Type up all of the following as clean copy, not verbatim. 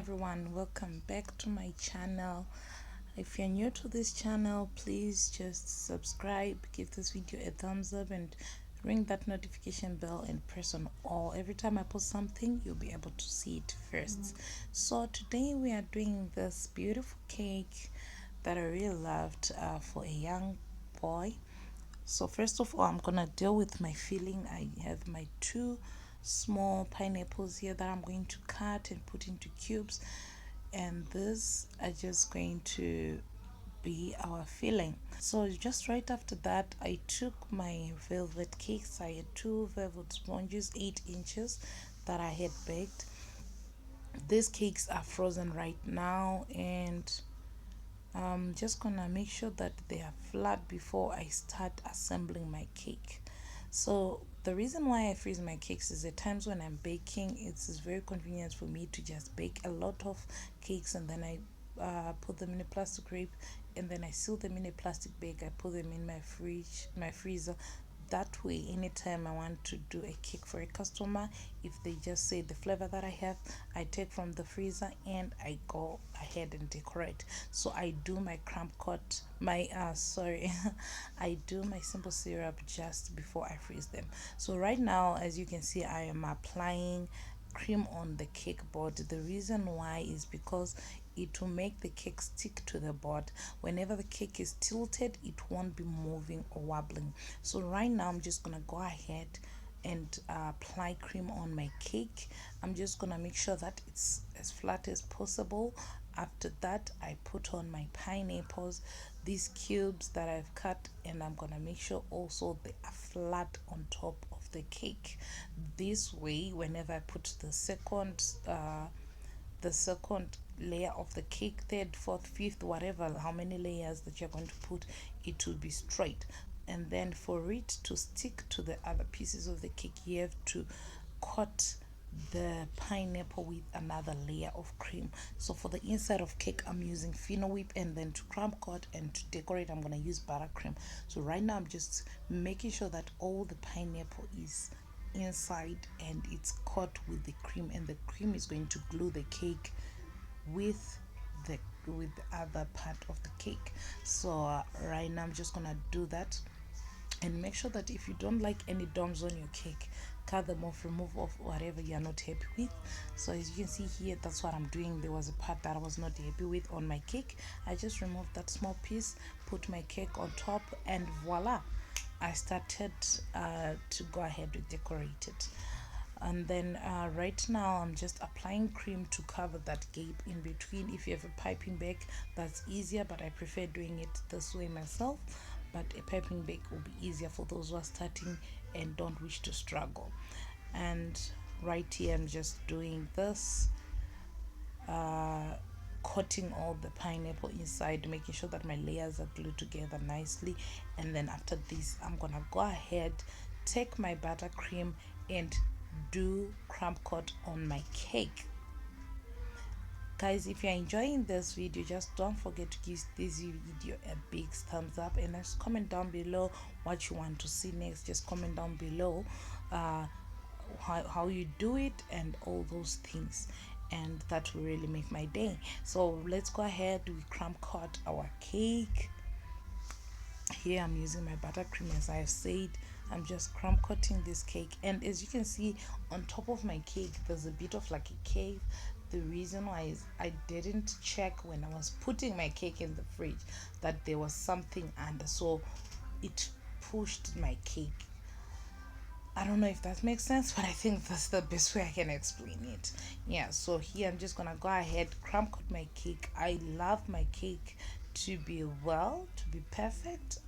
everyone, welcome back to my channel. If you're new to this channel, please just subscribe, give this video a thumbs up, and ring that notification bell and press on all. Every time I post something, you'll be able to see it first. So today we are doing this beautiful cake that I really loved for a young boy. So first of all, I'm gonna deal with my filling. I have my two small pineapples here that I'm going to cut and put into cubes, and this are just going to be our filling. So just right after that, I took my velvet cakes. I had two velvet sponges, 8 inches, that I had baked. These cakes are frozen right now, and I'm just gonna make sure that they are flat before I start assembling my cake. So the reason why I freeze my cakes is at times when I'm baking, it's very convenient for me to just bake a lot of cakes, and then I put them in a plastic wrap, and then I seal them in a plastic bag. I put them in my freezer. That way, anytime I want to do a cake for a customer, if they just say the flavor that I have, I take from the freezer and I go ahead and decorate. So I do my crumb cut, my I do my simple syrup just before I freeze them. So right now, as you can see, I am applying cream on the cake board. The reason why is because it will make the cake stick to the board. Whenever the cake is tilted, it won't be moving or wobbling. So right now I'm just gonna go ahead and apply cream on my cake. I'm just gonna make sure that it's as flat as possible. After that, I put on my pineapples, these cubes that I've cut, and I'm gonna make sure also they are flat on top of the cake. This way, whenever I put the second layer of the cake, third, fourth, fifth, whatever, how many layers that you're going to put, it will be straight. And then for it to stick to the other pieces of the cake, you have to cut the pineapple with another layer of cream. So for the inside of cake, I'm using Fino Whip, and then to crumb cut and to decorate, I'm gonna use buttercream. So right now I'm just making sure that all the pineapple is inside and it's caught with the cream, and the cream is going to glue the cake with the other part of the cake. So right now I'm just gonna do that, and make sure that if you don't like any domes on your cake, cut them off, remove off whatever you are not happy with. So as you can see here, that's what I'm doing. There was a part that I was not happy with on my cake. I just removed that small piece, put my cake on top, and voila, I started to go ahead with decorate it. And then right now I'm just applying cream to cover that gap in between. If you have a piping bag, that's easier, but I prefer doing it this way myself. But a piping bag will be easier for those who are starting and don't wish to struggle. And right here I'm just doing this, coating all the pineapple inside, making sure that my layers are glued together nicely. And then after this, I'm gonna go ahead, take my buttercream, and do crumb cut on my cake. Guys, if you're enjoying this video, just don't forget to give this video a big thumbs up, and just comment down below what you want to see next. Just comment down below how you do it and all those things, and that will really make my day. So let's go ahead, we crumb cut our cake. Here I'm using my buttercream, as I have said. I'm just crumb cutting this cake, and as you can see, on top of my cake there's a bit of like a cave. The reason why is I didn't check when I was putting my cake in the fridge that there was something under, so it pushed my cake. I don't know if that makes sense, but I think that's the best way I can explain it. Yeah, so here I'm just gonna go ahead, crumb cut my cake. I love my cake to be to be perfect,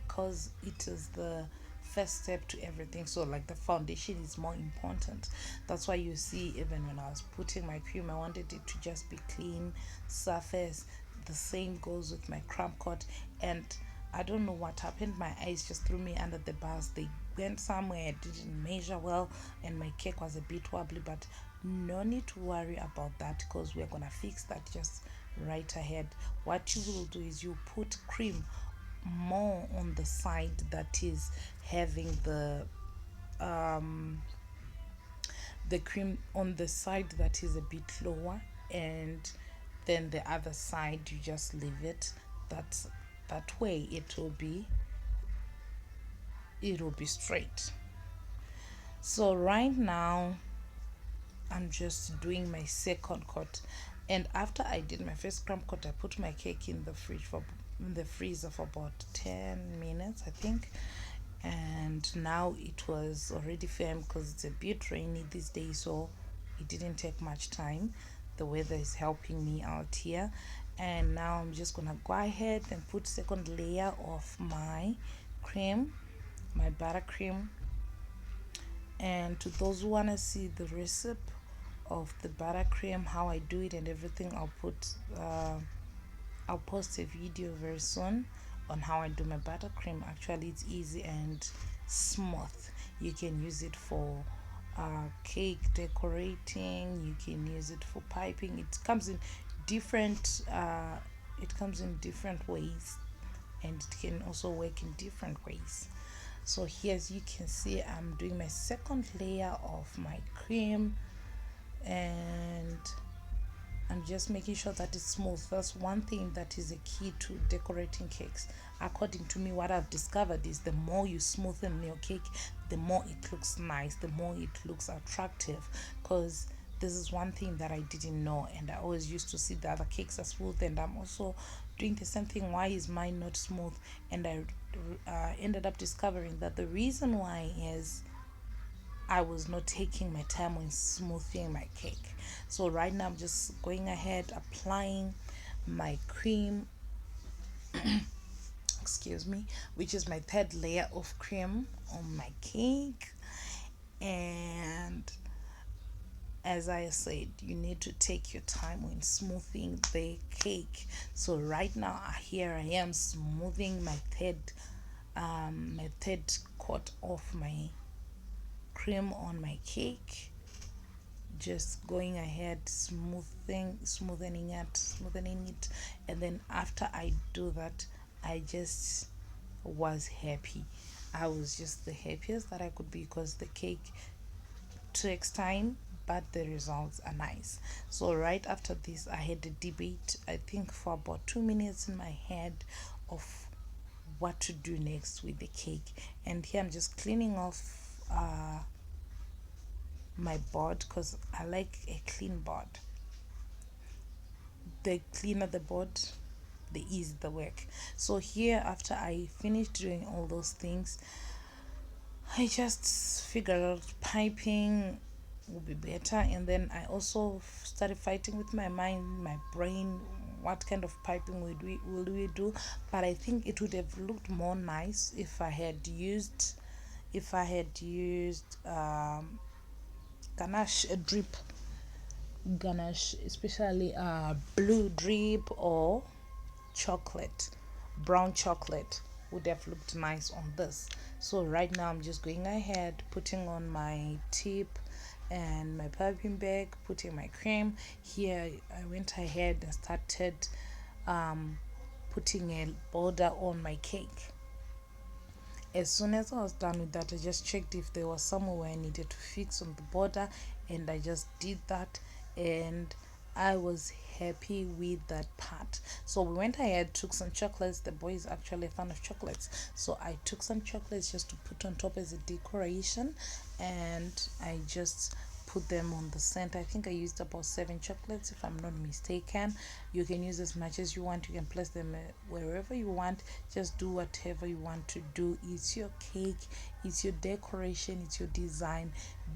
because it is the first step to everything. So like the foundation is more important. That's why you see, even when I was putting my cream, I wanted it to just be clean surface. The same goes with my crumb cut. And I don't know what happened, my eyes just threw me under the bus. They went somewhere, I didn't measure well, and my cake was a bit wobbly. But no need to worry about that, because we're gonna fix that just right ahead. What you will do is you put cream more on the side that is having the cream on the side that is a bit lower, and then the other side you just leave it that way. It will be straight. So right now I'm just doing my second coat, and after I did my first crumb coat, I put my cake in the freezer for about 10 minutes, I think. And now it was already firm because it's a bit rainy these days, so it didn't take much time. The weather is helping me out here. And now I'm just gonna go ahead and put second layer of my cream, my buttercream. And to those who want to see the recipe of the buttercream, how I do it and everything, I'll post a video very soon on how I do my buttercream. Actually, it's easy and smooth. You can use it for cake decorating, you can use it for piping. It comes in different ways, and it can also work in different ways. So here, as you can see, I'm doing my second layer of my cream, and I'm just making sure that it's smooth. That's one thing that is a key to decorating cakes. According to me, what I've discovered is the more you smoothen your cake, the more it looks nice, the more it looks attractive. Because this is one thing that I didn't know, and I always used to see the other cakes are smooth, and I'm also doing the same thing. Why is mine not smooth? And I ended up discovering that the reason why is I was not taking my time when smoothing my cake. So right now I'm just going ahead applying my cream, excuse me, which is my third layer of cream on my cake. And as I said, you need to take your time when smoothing the cake. So right now, here I am smoothing my third coat of my cream on my cake. Just going ahead, smoothening it, and then after I do that, I just was happy. I was just the happiest that I could be, because the cake takes time, but the results are nice. So right after this, I had a debate, I think for about 2 minutes in my head, of what to do next with the cake. And here I'm just cleaning off my board, because I like a clean board. The cleaner the board, the easier the work. So here, after I finished doing all those things, I just figured out piping would be better, and then I also started fighting with my mind, my brain, what kind of piping will we do. But I think it would have looked more nice if I had used ganache, a drip ganache, especially blue drip or chocolate, brown chocolate would have looked nice on this. So right now I'm just going ahead, putting on my tip and my piping bag, putting my cream. Here I went ahead and started putting a border on my cake. As soon as I was done with that, I just checked if there was somewhere where I needed to fix on the border, and I just did that, and I was happy with that part. So we went ahead, took some chocolates. The boy is actually a fan of chocolates, so I took some chocolates just to put on top as a decoration, and I just put them on the center. I think I used about 7 chocolates, if I'm not mistaken. You can use as much as you want, you can place them wherever you want. Just do whatever you want to do. It's your cake, it's your decoration, it's your design.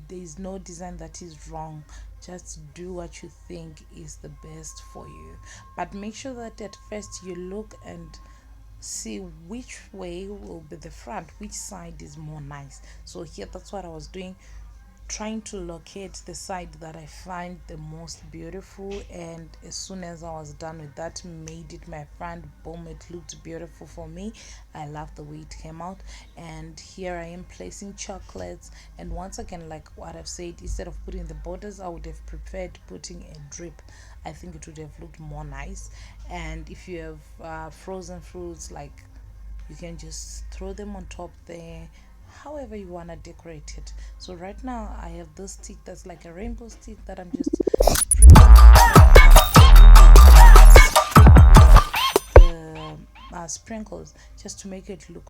There's no design that is wrong. Just do what you think is the best for you, but make sure that at first you look and see which way will be the front, which side is more nice. So here, that's what I was doing, trying to locate the side that I find the most beautiful. And as soon as I was done with that, made it my front. Boom, it looked beautiful for me. I love the way it came out. And here I am placing chocolates, and once again, like what I've said, instead of putting the borders, I would have preferred putting a drip. I think it would have looked more nice. And if you have frozen fruits, like, you can just throw them on top there, however you want to decorate it. So right now I have this stick that's like a rainbow stick that I'm just sprinkling sprinkles just to make it look